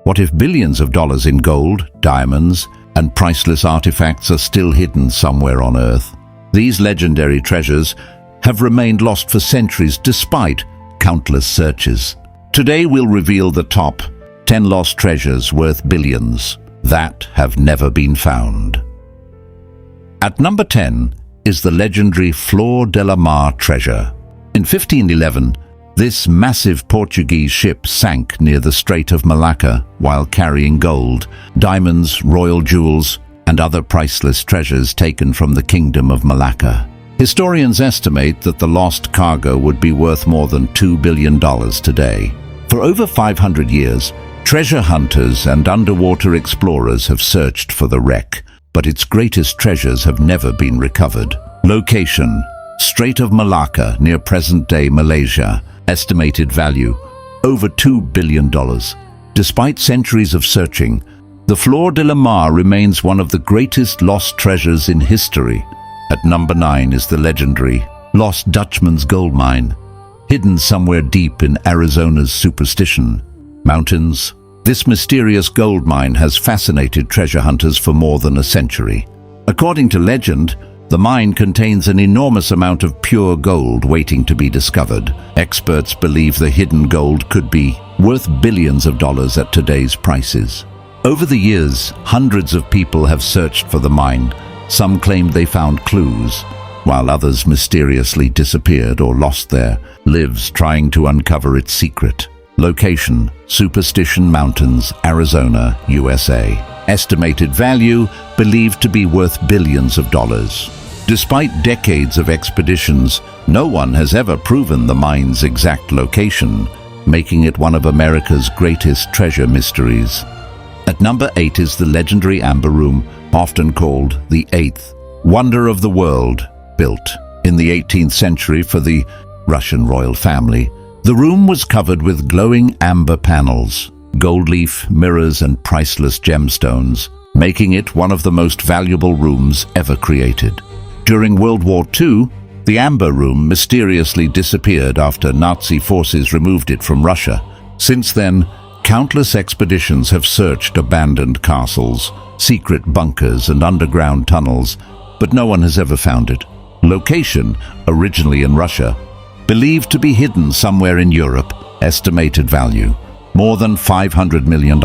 What if billions of dollars in gold, diamonds, and priceless artifacts are still hidden somewhere on Earth? These legendary treasures have remained lost for centuries despite countless searches. Today we'll reveal the top 10 lost treasures worth billions that have never been found. At number 10 is the legendary Flor de la Mar treasure. In 1511, this massive Portuguese ship sank near the Strait of Malacca while carrying gold, diamonds, royal jewels, and other priceless treasures taken from the Kingdom of Malacca. Historians estimate that the lost cargo would be worth more than $2 billion today. For over 500 years, treasure hunters and underwater explorers have searched for the wreck, but its greatest treasures have never been recovered. Location: Strait of Malacca near present-day Malaysia. Estimated value: over $2 billion. Despite centuries of searching, the Flor de la Mar remains one of the greatest lost treasures in history. At number 9 is the legendary Lost Dutchman's Gold Mine, hidden somewhere deep in Arizona's Superstition Mountains. This mysterious gold mine has fascinated treasure hunters for more than a century. According to legend, the mine contains an enormous amount of pure gold waiting to be discovered. Experts believe the hidden gold could be worth billions of dollars at today's prices. Over the years, hundreds of people have searched for the mine. Some claimed they found clues, while others mysteriously disappeared or lost their lives trying to uncover its secret. Location: Superstition Mountains, Arizona, USA. Estimated value: believed to be worth billions of dollars. Despite decades of expeditions, no one has ever proven the mine's exact location, making it one of America's greatest treasure mysteries. At number 8 is the legendary Amber Room, often called the eighth wonder of the world. Built in the 18th century for the Russian royal family, the room was covered with glowing amber panels, gold leaf, mirrors, and priceless gemstones, making it one of the most valuable rooms ever created. During World War II, the Amber Room mysteriously disappeared after Nazi forces removed it from Russia. Since then, countless expeditions have searched abandoned castles, secret bunkers, and underground tunnels, but no one has ever found it. Location: originally in Russia, believed to be hidden somewhere in Europe. Estimated value: more than $500 million.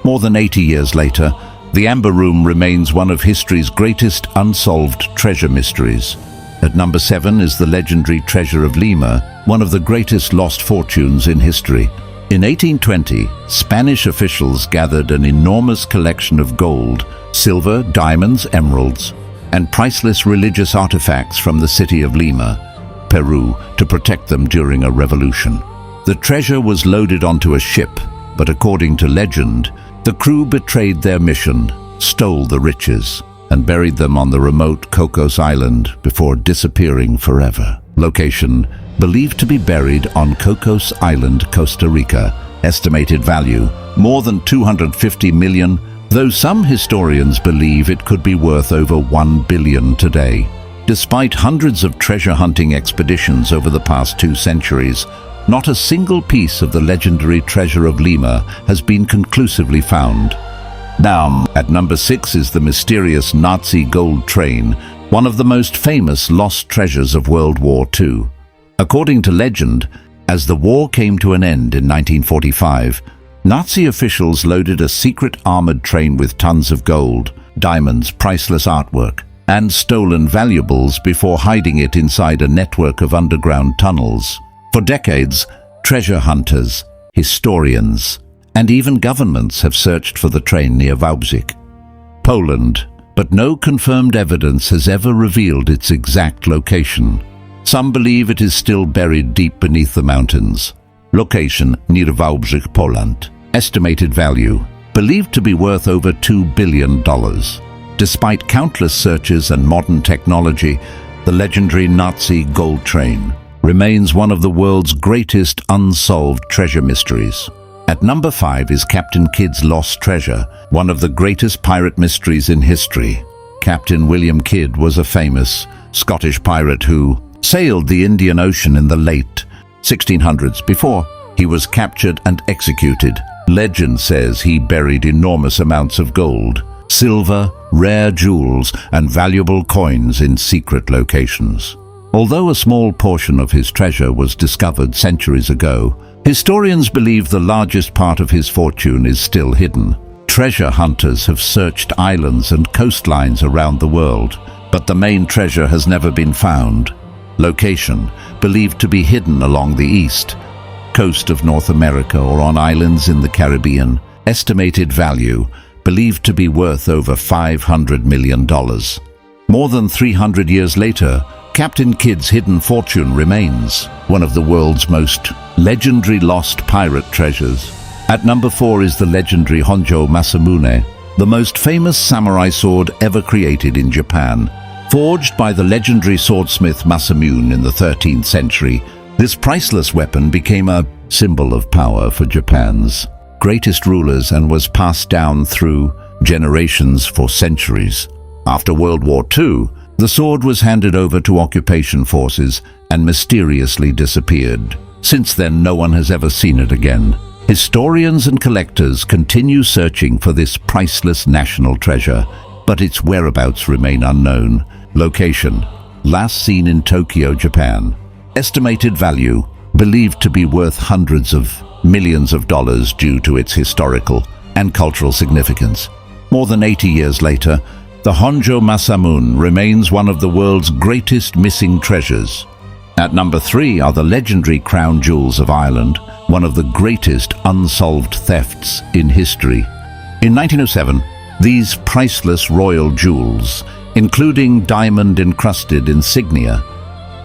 More than 80 years later, the Amber Room remains one of history's greatest unsolved treasure mysteries. At number 7 is the legendary Treasure of Lima, one of the greatest lost fortunes in history. In 1820, Spanish officials gathered an enormous collection of gold, silver, diamonds, emeralds, and priceless religious artifacts from the city of Lima, Peru, to protect them during a revolution. The treasure was loaded onto a ship, but according to legend, the crew betrayed their mission, stole the riches, and buried them on the remote Cocos Island before disappearing forever. Location: believed to be buried on Cocos Island, Costa Rica. Estimated value: more than $250 million, though some historians believe it could be worth over $1 billion today. Despite hundreds of treasure hunting expeditions over the past 2 centuries, not a single piece of the legendary Treasure of Lima has been conclusively found. Now, at number 6 is the mysterious Nazi gold train, one of the most famous lost treasures of World War II. According to legend, as the war came to an end in 1945, Nazi officials loaded a secret armored train with tons of gold, diamonds, priceless artwork, and stolen valuables before hiding it inside a network of underground tunnels. For decades, treasure hunters, historians, and even governments have searched for the train near Wałbrzych, Poland, but no confirmed evidence has ever revealed its exact location. Some believe it is still buried deep beneath the mountains. Location: near Wałbrzych, Poland. Estimated value: believed to be worth over $2 billion. Despite countless searches and modern technology, the legendary Nazi gold train remains one of the world's greatest unsolved treasure mysteries. At number 5 is Captain Kidd's lost treasure, one of the greatest pirate mysteries in history. Captain William Kidd was a famous Scottish pirate who sailed the Indian Ocean in the late 1600s before he was captured and executed. Legend says he buried enormous amounts of gold, silver, rare jewels, and valuable coins in secret locations. Although a small portion of his treasure was discovered centuries ago, historians believe the largest part of his fortune is still hidden. Treasure hunters have searched islands and coastlines around the world, but the main treasure has never been found. Location: believed to be hidden along the east coast of North America or on islands in the Caribbean. Estimated value: believed to be worth over $500 million. More than 300 years later, Captain Kidd's hidden fortune remains one of the world's most legendary lost pirate treasures. At number 4 is the legendary Honjo Masamune, the most famous samurai sword ever created in Japan. Forged by the legendary swordsmith Masamune in the 13th century, this priceless weapon became a symbol of power for Japan's greatest rulers and was passed down through generations for centuries. After World War II, the sword was handed over to occupation forces and mysteriously disappeared. Since then, no one has ever seen it again. Historians and collectors continue searching for this priceless national treasure, but its whereabouts remain unknown. Location: last seen in Tokyo, Japan. Estimated value: believed to be worth hundreds of millions of dollars due to its historical and cultural significance. More than 80 years later, the Honjo Masamune remains one of the world's greatest missing treasures. At number 3 are the legendary crown jewels of Ireland, one of the greatest unsolved thefts in history. In 1907, these priceless royal jewels, including diamond-encrusted insignia,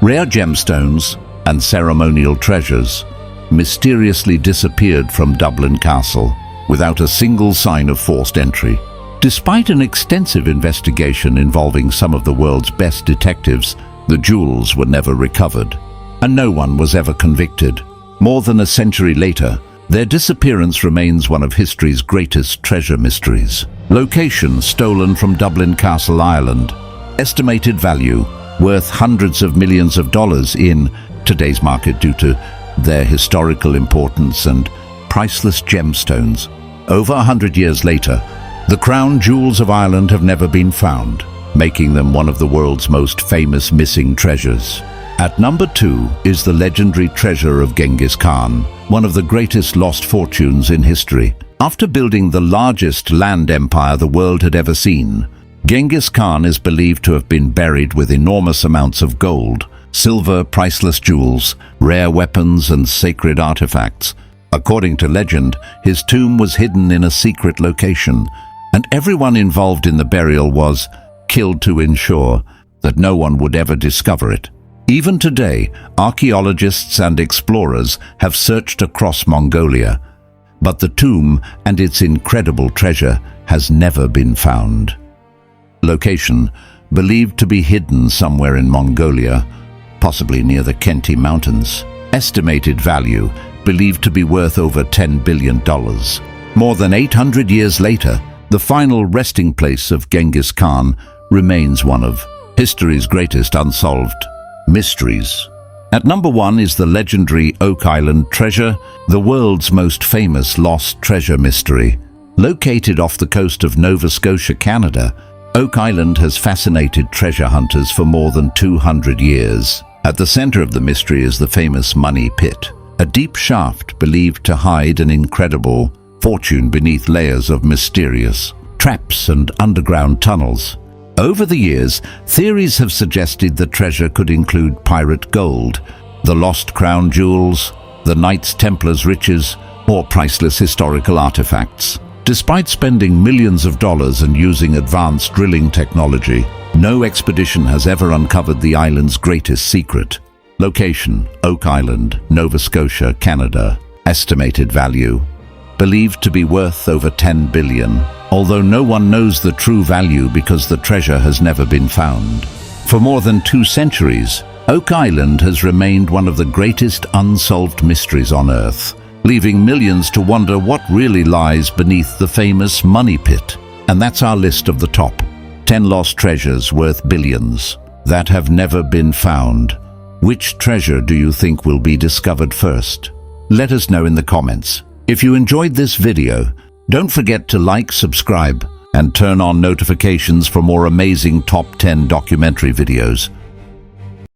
rare gemstones, and ceremonial treasures, mysteriously disappeared from Dublin Castle without a single sign of forced entry. Despite an extensive investigation involving some of the world's best detectives, the jewels were never recovered, and no one was ever convicted. More than a century later, their disappearance remains one of history's greatest treasure mysteries. Location: stolen from Dublin Castle, Ireland. Estimated value: worth hundreds of millions of dollars in today's market due to their historical importance and priceless gemstones. Over 100 years later, the crown jewels of Ireland have never been found, making them one of the world's most famous missing treasures. At number 2 is the legendary Treasure of Genghis Khan, one of the greatest lost fortunes in history. After building the largest land empire the world had ever seen, Genghis Khan is believed to have been buried with enormous amounts of gold, silver, priceless jewels, rare weapons, and sacred artifacts. According to legend, his tomb was hidden in a secret location, and everyone involved in the burial was killed to ensure that no one would ever discover it. Even today, archaeologists and explorers have searched across Mongolia, but the tomb and its incredible treasure has never been found. Location: believed to be hidden somewhere in Mongolia, possibly near the Khenti Mountains. Estimated value: believed to be worth over $10 billion. More than 800 years later, the final resting place of Genghis Khan remains one of history's greatest unsolved mysteries. At number 1 is the legendary Oak Island treasure, the world's most famous lost treasure mystery. Located off the coast of Nova Scotia, Canada, Oak Island has fascinated treasure hunters for more than 200 years. At the center of the mystery is the famous Money Pit, a deep shaft believed to hide an incredible fortune beneath layers of mysterious traps and underground tunnels. Over the years, theories have suggested the treasure could include pirate gold, the lost crown jewels, the Knights Templar's riches, or priceless historical artifacts. Despite spending millions of dollars and using advanced drilling technology, no expedition has ever uncovered the island's greatest secret. Location: Oak Island, Nova Scotia, Canada. Estimated value: believed to be worth over $10 billion, although no one knows the true value because the treasure has never been found. For more than 2 centuries, Oak Island has remained one of the greatest unsolved mysteries on Earth, leaving millions to wonder what really lies beneath the famous Money Pit. And that's our list of the top 10 lost treasures worth billions that have never been found. Which treasure do you think will be discovered first? Let us know in the comments. If you enjoyed this video, don't forget to like, subscribe, and turn on notifications for more amazing top 10 documentary videos.